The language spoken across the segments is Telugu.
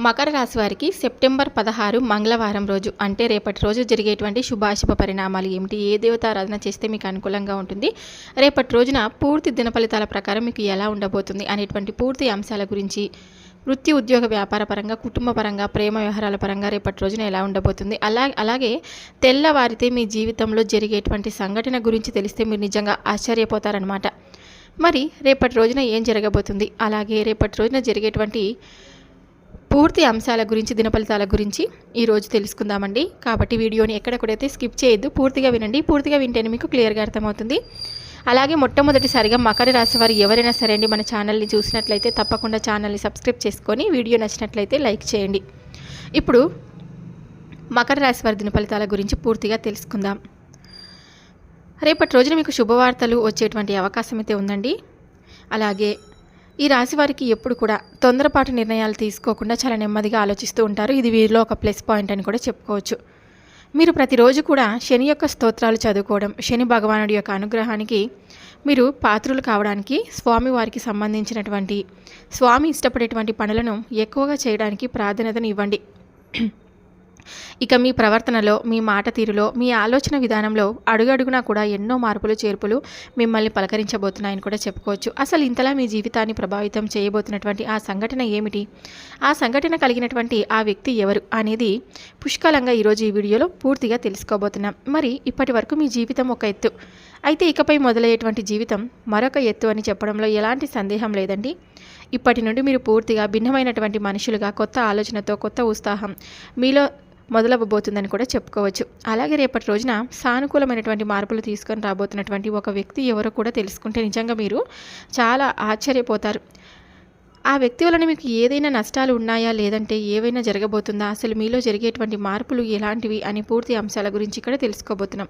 మకర రాశి వారికి సెప్టెంబర్ 16 మంగళవారం రోజు అంటే రేపటి రోజు జరిగేటువంటి శుభాశుభ పరిణామాలు ఏమిటి, ఏ దేవతారాధన చేస్తే మీకు అనుకూలంగా ఉంటుంది, రేపటి రోజున పూర్తి దిన ఫలితాల ప్రకారం మీకు ఎలా ఉండబోతుంది అనేటువంటి పూర్తి అంశాల గురించి వృత్తి ఉద్యోగ వ్యాపార పరంగా కుటుంబ పరంగా ప్రేమ వ్యవహారాల పరంగా రేపటి రోజున ఎలా ఉండబోతుంది, అలాగే తెల్లవారితే మీ జీవితంలో జరిగేటువంటి సంఘటన గురించి తెలిస్తే మీరు నిజంగా ఆశ్చర్యపోతారనమాట. మరి రేపటి రోజున ఏం జరగబోతుంది, అలాగే రేపటి రోజున జరిగేటువంటి పూర్తి అంశాల గురించి దినఫలితాల గురించి ఈరోజు తెలుసుకుందామండి. కాబట్టి వీడియోని ఎక్కడెక్కడైతే స్కిప్ చేయొద్దు, పూర్తిగా వినండి. పూర్తిగా వింటేనే మీకు క్లియర్గా అర్థమవుతుంది. అలాగే మొట్టమొదటిసారిగా మకర రాశి వారు ఎవరైనా సరే అండి మన ఛానల్ని చూసినట్లయితే తప్పకుండా ఛానల్ని సబ్స్క్రైబ్ చేసుకొని వీడియో నచ్చినట్లయితే లైక్ చేయండి. ఇప్పుడు మకర రాశి వారి దినఫలితాల గురించి పూర్తిగా తెలుసుకుందాం. రేపటి రోజున మీకు శుభవార్తలు వచ్చేటువంటి అవకాశం అయితే ఉందండి. అలాగే ఈ రాశి వారికి ఎప్పుడు కూడా తొందరపాటు నిర్ణయాలు తీసుకోకుండా చాలా నెమ్మదిగా ఆలోచిస్తూ ఉంటారు. ఇది వీరిలో ఒక ప్లస్ పాయింట్ అని కూడా చెప్పుకోవచ్చు. మీరు ప్రతిరోజు కూడా శని యొక్క స్తోత్రాలు చదువుకోవడం, శని భగవానుడి యొక్క అనుగ్రహానికి మీరు పాత్రులు కావడానికి స్వామివారికి సంబంధించినటువంటి స్వామి ఇష్టపడేటువంటి పనులను ఎక్కువగా చేయడానికి ప్రాధాన్యతను ఇవ్వండి. ఇక మీ ప్రవర్తనలో, మీ మాట తీరులో, మీ ఆలోచన విధానంలో అడుగడుగునా కూడా ఎన్నో మార్పులు చేర్పులు మిమ్మల్ని పలకరించబోతున్నాయని కూడా చెప్పుకోవచ్చు. అసలు ఇంతలా మీ జీవితాన్ని ప్రభావితం చేయబోతున్నటువంటి ఆ సంఘటన ఏమిటి, ఆ సంఘటన కలిగినటువంటి ఆ వ్యక్తి ఎవరు అనేది పుష్కలంగా ఈరోజు ఈ వీడియోలో పూర్తిగా తెలుసుకోబోతున్నాం. మరి ఇప్పటి వరకు మీ జీవితం ఒక ఎత్తు అయితే, ఇకపై మొదలయ్యేటువంటి జీవితం మరొక ఎత్తు అని చెప్పడంలో ఎలాంటి సందేహం లేదండి. ఇప్పటి నుండి మీరు పూర్తిగా భిన్నమైనటువంటి మనుషులుగా కొత్త ఆలోచనతో, కొత్త ఉత్సాహం మీలో మొదలవ్వబోతుందని కూడా చెప్పుకోవచ్చు. అలాగే రేపటి రోజున సానుకూలమైనటువంటి మార్పులు తీసుకొని రాబోతున్నటువంటి ఒక వ్యక్తి ఎవరో కూడా తెలుసుకుంటే నిజంగా మీరు చాలా ఆశ్చర్యపోతారు. ఆ వ్యక్తి వలన మీకు ఏదైనా నష్టాలు ఉన్నాయా, లేదంటే ఏవైనా జరగబోతుందా, అసలు మీలో జరిగేటువంటి మార్పులు ఎలాంటివి అని పూర్తి అంశాల గురించి ఇక్కడ తెలుసుకోబోతున్నాం.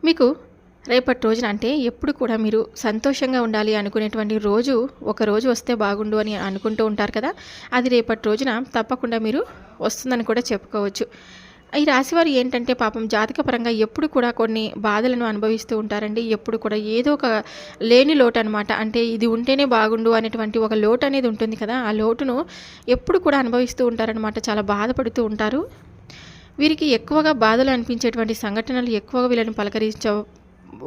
మీకు రేపటి రోజున అంటే ఎప్పుడు కూడా మీరు సంతోషంగా ఉండాలి అనుకునేటువంటి రోజు ఒక రోజు వస్తే బాగుండు అని అనుకుంటూ ఉంటారు కదా, అది రేపటి రోజున తప్పకుండా మీరు వస్తుందని కూడా చెప్పుకోవచ్చు. ఈ రాశివారు ఏంటంటే పాపం జాతకపరంగా ఎప్పుడు కూడా కొన్ని బాధలను అనుభవిస్తూ ఉంటారండి. ఎప్పుడు కూడా ఏదో ఒక లేని లోటు అనమాట. అంటే ఇది ఉంటేనే బాగుండు అనేటువంటి ఒక లోటు అనేది ఉంటుంది కదా, ఆ లోటును ఎప్పుడు కూడా అనుభవిస్తూ ఉంటారనమాట. చాలా బాధపడుతూ ఉంటారు. వీరికి ఎక్కువగా బాధలు అనిపించేటువంటి సంఘటనలు ఎక్కువగా వీళ్ళని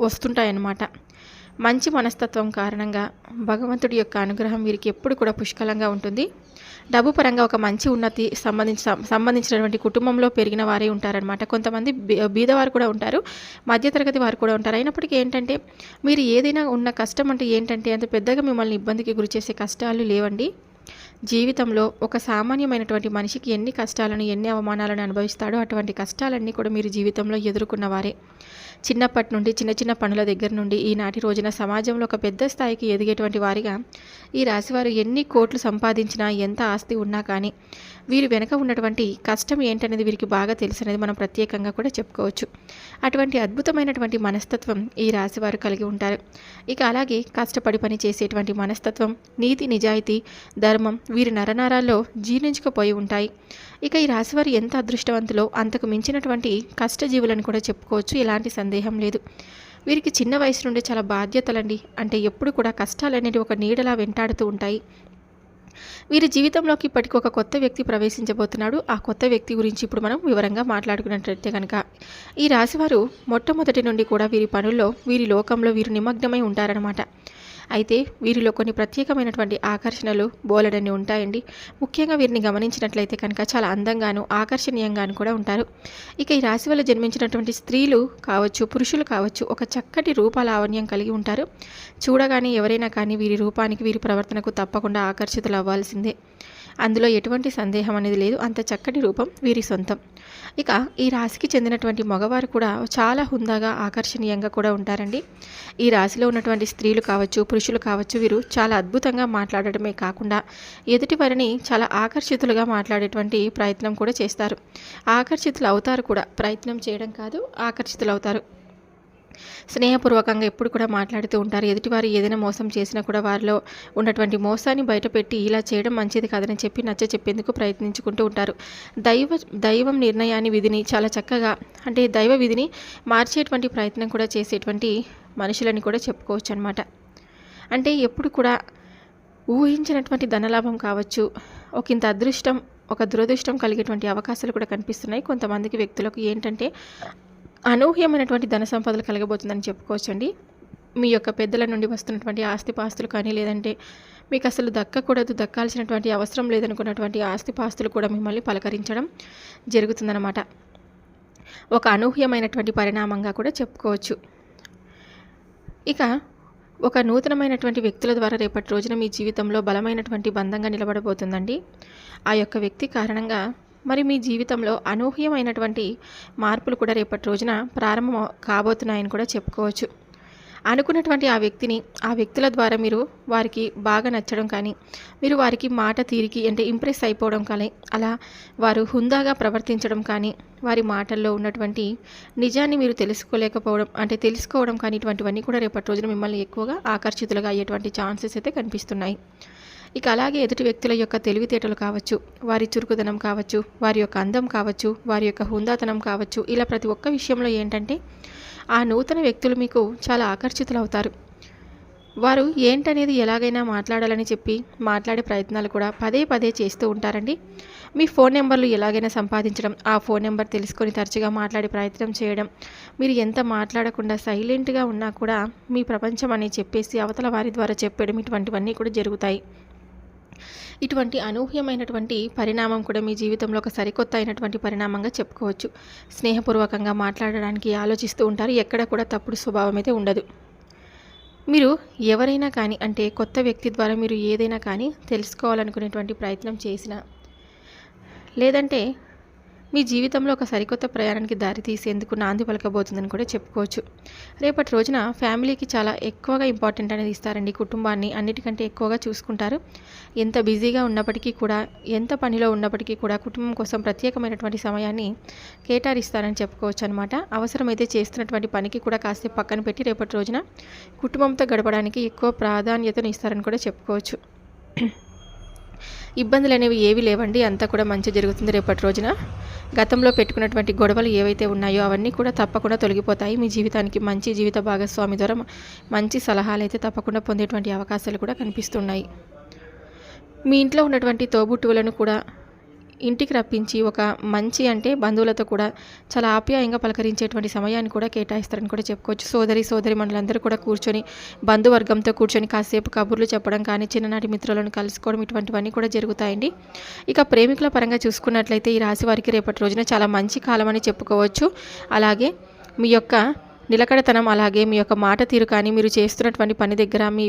వస్తుంటాయన్నమాట. మంచి మనస్తత్వం కారణంగా భగవంతుడి యొక్క అనుగ్రహం వీరికి ఎప్పుడు కూడా పుష్కలంగా ఉంటుంది. డబ్బు పరంగా ఒక మంచి ఉన్నతి సంబంధించినటువంటి కుటుంబంలో పెరిగిన వారే ఉంటారనమాట. కొంతమంది బీదవారు కూడా ఉంటారు, మధ్యతరగతి వారు కూడా ఉంటారు. అయినప్పటికీ ఏంటంటే మీరు ఏదైనా ఉన్న కష్టం అంటే ఏంటంటే అంత పెద్దగా మిమ్మల్ని ఇబ్బందికి గురి చేసే కష్టాలు లేవండి. జీవితంలో ఒక సామాన్యమైనటువంటి మనిషికి ఎన్ని కష్టాలను, ఎన్ని అవమానాలను అనుభవిస్తాడో అటువంటి కష్టాలన్నీ కూడా మీరు జీవితంలో ఎదుర్కొన్నవారే. చిన్నప్పటి నుండి చిన్న చిన్న పనుల దగ్గర నుండి ఈనాటి రోజున సమాజంలో ఒక పెద్ద స్థాయికి ఎదిగేటువంటి వారిగా ఈ రాశివారు ఎన్ని కోట్లు సంపాదించినా, ఎంత ఆస్తి ఉన్నా కానీ వీరు వెనక ఉన్నటువంటి కష్టం ఏంటనేది వీరికి బాగా తెలిసినది మనం ప్రత్యేకంగా కూడా చెప్పుకోవచ్చు. అటువంటి అద్భుతమైనటువంటి మనస్తత్వం ఈ రాశివారు కలిగి ఉంటారు. ఇక అలాగే కష్టపడి పని చేసేటువంటి మనస్తత్వం, నీతి నిజాయితీ, ధర్మం వీరి నరనరాల్లో జీర్ణించుకుపోయి ఉంటాయి. ఇక ఈ రాశివారు ఎంత అదృష్టవంతులో అంతకు మించినటువంటి కష్టజీవులను కూడా చెప్పుకోవచ్చు, ఎలాంటి సందేహం లేదు. వీరికి చిన్న వయసు నుండి చాలా బాధ్యతలండి. అంటే ఎప్పుడు కూడా కష్టాలు అనేవి ఒక నీడలా వెంటాడుతూ ఉంటాయి. వీరి జీవితంలోకి ఇప్పటికి ఒక కొత్త వ్యక్తి ప్రవేశించబోతున్నాడు. ఆ కొత్త వ్యక్తి గురించి ఇప్పుడు మనం వివరంగా మాట్లాడుకున్నట్లయితే కనుక ఈ రాశివారు మొట్టమొదటి నుండి కూడా వీరి పనుల్లో, వీరి లోకంలో వీరు నిమగ్నమై ఉంటారనమాట. అయితే వీరిలో కొన్ని ప్రత్యేకమైనటువంటి ఆకర్షణలు బోలెడన్ని ఉంటాయండి. ముఖ్యంగా వీరిని గమనించినట్లయితే కనుక చాలా అందంగాను, ఆకర్షణీయంగాను కూడా ఉంటారు. ఇక ఈ రాశి వల్ల జన్మించినటువంటి స్త్రీలు కావచ్చు, పురుషులు కావచ్చు, ఒక చక్కటి రూపలావణ్యం కలిగి ఉంటారు. చూడగానే ఎవరైనా కానీ వీరి రూపానికి, వీరి ప్రవర్తనకు తప్పకుండా ఆకర్షితులు అవ్వాల్సిందే. అందులో ఎటువంటి సందేహం అనేది లేదు. అంత చక్కటి రూపం వీరి సొంతం. ఇక ఈ రాశికి చెందినటువంటి మగవారు కూడా చాలా హుందాగా, ఆకర్షణీయంగా కూడా ఉంటారండి. ఈ రాశిలో ఉన్నటువంటి స్త్రీలు కావచ్చు, పురుషులు కావచ్చు, వీరు చాలా అద్భుతంగా మాట్లాడటమే కాకుండా ఎదుటి వారిని చాలా ఆకర్షితులుగా మాట్లాడేటువంటి ప్రయత్నం కూడా చేస్తారు. ఆకర్షితులు అవుతారు కూడా, ప్రయత్నం చేయడం కాదు, ఆకర్షితులు అవుతారు. స్నేహపూర్వకంగా ఎప్పుడు కూడా మాట్లాడుతూ ఉంటారు. ఎదుటివారు ఏదైనా మోసం చేసినా కూడా వారిలో ఉన్నటువంటి మోసాన్ని బయటపెట్టి ఇలా చేయడం మంచిది కాదని చెప్పి నచ్చ చెప్పేందుకు ప్రయత్నించుకుంటూ ఉంటారు. దైవం నిర్ణయాన్ని, విధిని చాలా చక్కగా, అంటే దైవ విధిని మార్చేటువంటి ప్రయత్నం కూడా చేసేటువంటి మనుషులని కూడా చెప్పుకోవచ్చు అనమాట. అంటే ఎప్పుడు కూడా ఊహించినటువంటి ధనలాభం కావచ్చు, ఒకంత అదృష్టం, ఒక దురదృష్టం కలిగేటువంటి అవకాశాలు కూడా కనిపిస్తున్నాయి. కొంతమందికి వ్యక్తులకు ఏంటంటే అనూహ్యమైనటువంటి ధన సంపదలు కలగబోతుందని చెప్పుకోవచ్చండి. మీ యొక్క పెద్దల నుండి వస్తున్నటువంటి ఆస్తిపాస్తులు కానీ, లేదంటే మీకు అసలు దక్కకూడదు, దక్కాల్సినటువంటి అవసరం లేదనుకున్నటువంటి ఆస్తిపాస్తులు కూడా మిమ్మల్ని పలకరించడం జరుగుతుందన్నమాట. ఒక అనూహ్యమైనటువంటి పరిణామంగా కూడా చెప్పుకోవచ్చు. ఇక ఒక నూతనమైనటువంటి వ్యక్తుల ద్వారా రేపటి రోజున మీ జీవితంలో బలమైనటువంటి బంధంగా నిలబడబోతుందండి. ఆ యొక్క వ్యక్తి కారణంగా మరి మీ జీవితంలో అనూహ్యమైనటువంటి మార్పులు కూడా రేపటి రోజున ప్రారంభం కాబోతున్నాయని కూడా చెప్పుకోవచ్చు. అనుకున్నటువంటి ఆ వ్యక్తుల ద్వారా మీరు వారికి బాగా నచ్చడం కానీ, మీరు వారికి మాట తీరికి అంటే ఇంప్రెస్ అయిపోవడం కానీ, అలా వారు హుందాగా ప్రవర్తించడం కానీ, వారి మాటల్లో ఉన్నటువంటి నిజాన్ని మీరు తెలుసుకోవడం కానీ, ఇటువంటివన్నీ కూడా రేపటి రోజున మిమ్మల్ని ఎక్కువగా ఆకర్షితులుగా అయ్యేటువంటి ఛాన్సెస్ అయితే కనిపిస్తున్నాయి. ఇక అలాగే ఎదుటి వ్యక్తుల యొక్క తెలివితేటలు కావచ్చు, వారి చురుకుదనం కావచ్చు, వారి యొక్క అందం కావచ్చు, వారి యొక్క హుందాతనం కావచ్చు, ఇలా ప్రతి ఒక్క విషయంలో ఏంటంటే ఆ నూతన వ్యక్తులు మీకు చాలా ఆకర్షితులవుతారు. వారు ఏంటనేది ఎలాగైనా మాట్లాడాలని చెప్పి మాట్లాడే ప్రయత్నాలు కూడా పదే పదే చేస్తూ ఉంటారండి. మీ ఫోన్ నెంబర్లు ఎలాగైనా సంపాదించడం, ఆ ఫోన్ నెంబర్ తెలుసుకొని తరచుగా మాట్లాడే ప్రయత్నం చేయడం, మీరు ఎంత మాట్లాడకుండా సైలెంట్గా ఉన్నా కూడా మీ ప్రపంచం అని చెప్పేసి అవతల వారి ద్వారా చెప్పడం, ఇటువంటివన్నీ కూడా జరుగుతాయి. ఇటువంటి అనూహ్యమైనటువంటి పరిణామం కూడా మీ జీవితంలో ఒక సరికొత్త అయినటువంటి పరిణామంగా చెప్పుకోవచ్చు. స్నేహపూర్వకంగా మాట్లాడడానికి ఆలోచిస్తూ ఉంటారు. ఎక్కడ కూడా తప్పుడు స్వభావం అయితే ఉండదు. మీరు ఎవరైనా కానీ అంటే కొత్త వ్యక్తి ద్వారా మీరు ఏదైనా కానీ తెలుసుకోవాలనుకునేటువంటి ప్రయత్నం చేసినా, లేదంటే మీ జీవితంలో ఒక సరికొత్త ప్రయాణానికి దారి తీసేందుకు నాంది పలకబోతుందని కూడా చెప్పుకోవచ్చు. రేపటి రోజున ఫ్యామిలీకి చాలా ఎక్కువగా ఇంపార్టెంట్ అనేది ఇస్తారండి. కుటుంబాన్ని అన్నిటికంటే ఎక్కువగా చూసుకుంటారు. ఎంత బిజీగా ఉన్నప్పటికీ కూడా, ఎంత పనిలో ఉన్నప్పటికీ కూడా కుటుంబం కోసం ప్రత్యేకమైనటువంటి సమయాన్ని కేటాయిస్తారని చెప్పుకోవచ్చు అనమాట. అవసరమైతే చేస్తున్నటువంటి పనికి కూడా కాసేపు పక్కన పెట్టి రేపటి రోజున కుటుంబంతో గడపడానికి ఎక్కువ ప్రాధాన్యతను ఇస్తారని కూడా చెప్పుకోవచ్చు. ఇబ్బందులు అనేవి ఏవి లేవండి, అంతా కూడా మంచి జరుగుతుంది రేపటి రోజున. గతంలో పెట్టుకున్నటువంటి గొడవలు ఏవైతే ఉన్నాయో అవన్నీ కూడా తప్పకుండా తొలగిపోతాయి. మీ జీవితానికి మంచి జీవిత భాగస్వామి ద్వారా మంచి సలహాలు అయితే తప్పకుండా పొందేటువంటి అవకాశాలు కూడా కనిపిస్తున్నాయి. మీ ఇంట్లో ఉన్నటువంటి తోబుట్టువులను కూడా ఇంటికి రప్పించి ఒక మంచి అంటే బంధువులతో కూడా చాలా ఆప్యాయంగా పలకరించేటువంటి సమయాన్ని కూడా కేటాయిస్తారని కూడా చెప్పుకోవచ్చు. సోదరి మనులందరూ కూడా కూర్చొని బంధువర్గంతో కూర్చొని కాసేపు కబుర్లు చెప్పడం కానీ, చిన్ననాటి మిత్రులను కలుసుకోవడం, ఇటువంటివన్నీ కూడా జరుగుతాయండి. ఇక ప్రేమికుల పరంగా చూసుకున్నట్లయితే ఈ రాశి వారికి రేపటి రోజున చాలా మంచి కాలం అని చెప్పుకోవచ్చు. అలాగే మీ యొక్క నిలకడతనం, అలాగే మీ యొక్క మాట తీరు కానీ, మీరు చేస్తున్నటువంటి పని దగ్గర మీ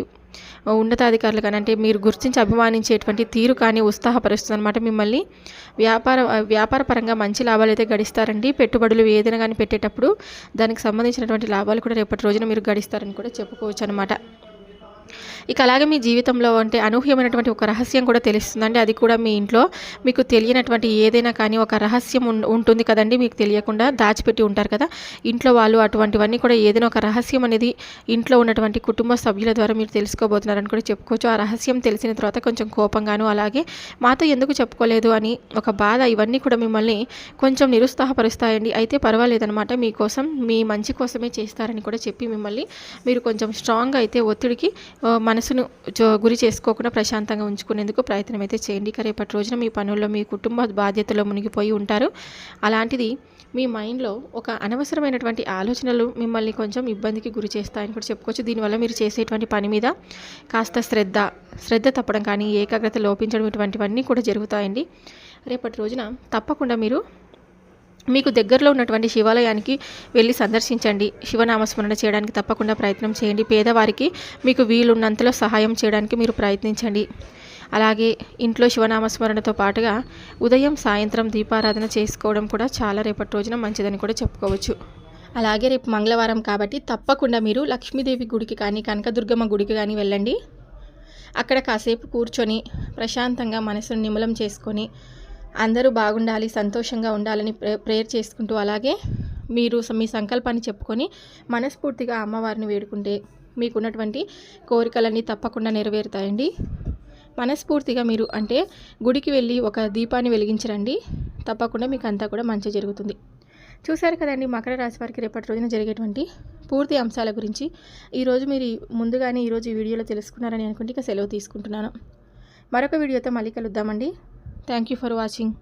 ఉన్నతాధికారులు కానీ అంటే మీరు గుర్తించి అభిమానించేటువంటి తీరు కానీ ఉత్సాహపరుస్తుంది అనమాట. మిమ్మల్ని వ్యాపార పరంగా మంచి లాభాలు అయితే గడిస్తారండి. పెట్టుబడులు ఏదైనా కానీ పెట్టేటప్పుడు దానికి సంబంధించినటువంటి లాభాలు కూడా రేపటి రోజున మీరు గడిస్తారని కూడా చెప్పుకోవచ్చు అనమాట. ఇక అలాగే మీ జీవితంలో అంటే అనూహ్యమైనటువంటి ఒక రహస్యం కూడా తెలుస్తుందండి. అది కూడా మీ ఇంట్లో మీకు తెలియనటువంటి ఏదైనా కానీ ఒక రహస్యం ఉంటుంది కదండి, మీకు తెలియకుండా దాచిపెట్టి ఉంటారు కదా ఇంట్లో వాళ్ళు. అటువంటివన్నీ కూడా ఏదైనా ఒక రహస్యం అనేది ఇంట్లో ఉన్నటువంటి కుటుంబ సభ్యుల ద్వారా మీరు తెలుసుకోబోతున్నారని కూడా చెప్పుకోవచ్చు. ఆ రహస్యం తెలిసిన తర్వాత కొంచెం కోపంగాను, అలాగే మాతో ఎందుకు చెప్పుకోలేదు అని ఒక బాధ, ఇవన్నీ కూడా మిమ్మల్ని కొంచెం నిరుత్సాహపరుస్తాయండి. అయితే పర్వాలేదనమాట, మీకోసం మీ మంచి కోసమే చేస్తారని కూడా చెప్పి మిమ్మల్ని మీరు కొంచెం స్ట్రాంగ్గా అయితే ఒత్తిడికి మనసును గురి చేసుకోకుండా ప్రశాంతంగా ఉంచుకునేందుకు ప్రయత్నం అయితే చేయండి. ఇక రేపటి రోజున మీ పనుల్లో మీ కుటుంబ బాధ్యతలో మునిగిపోయి ఉంటారు. అలాంటిది మీ మైండ్లో ఒక అనవసరమైనటువంటి ఆలోచనలు మిమ్మల్ని కొంచెం ఇబ్బందికి గురి చేస్తాయని కూడా చెప్పుకోవచ్చు. దీనివల్ల మీరు చేసేటువంటి పని మీద కాస్త శ్రద్ధ తప్పడం కానీ, ఏకాగ్రత లోపించడం, ఇటువంటివన్నీ కూడా జరుగుతాయండి. రేపటి రోజున తప్పకుండా మీకు దగ్గరలో ఉన్నటువంటి శివాలయానికి వెళ్ళి సందర్శించండి. శివనామస్మరణ చేయడానికి తప్పకుండా ప్రయత్నం చేయండి. పేదవారికి మీకు వీలున్నంతలో సహాయం చేయడానికి మీరు ప్రయత్నించండి. అలాగే ఇంట్లో శివనామస్మరణతో పాటుగా ఉదయం సాయంత్రం దీపారాధన చేసుకోవడం కూడా చాలా రేపటి రోజున మంచిదని కూడా చెప్పుకోవచ్చు. అలాగే రేపు మంగళవారం కాబట్టి తప్పకుండా మీరు లక్ష్మీదేవి గుడికి కానీ, కనకదుర్గమ్మ గుడికి కానీ వెళ్ళండి. అక్కడ కాసేపు కూర్చొని ప్రశాంతంగా మనసును నిమలం చేసుకొని అందరూ బాగుండాలి, సంతోషంగా ఉండాలని ప్రేయర్ చేసుకుంటూ, అలాగే మీరు మీ సంకల్పాన్ని చెప్పుకొని మనస్ఫూర్తిగా అమ్మవారిని వేడుకుంటే మీకున్నటువంటి కోరికలన్నీ తప్పకుండా నెరవేరుతాయండి. మనస్ఫూర్తిగా మీరు అంటే గుడికి వెళ్ళి ఒక దీపాన్ని వెలిగించరండి, తప్పకుండా మీకు అంతా కూడా మంచి జరుగుతుంది. చూశారు కదండి మకర రాశి వారికి రేపటి రోజున జరిగేటువంటి పూర్తి అంశాల గురించి. ఈరోజు మీరు ముందుగానే ఈరోజు ఈ వీడియోలో తెలుసుకున్నారని అనుకుంటే ఇక సెలవు తీసుకుంటున్నాను. మరొక వీడియోతో మళ్ళీ కలుద్దామండి. Thank you for watching.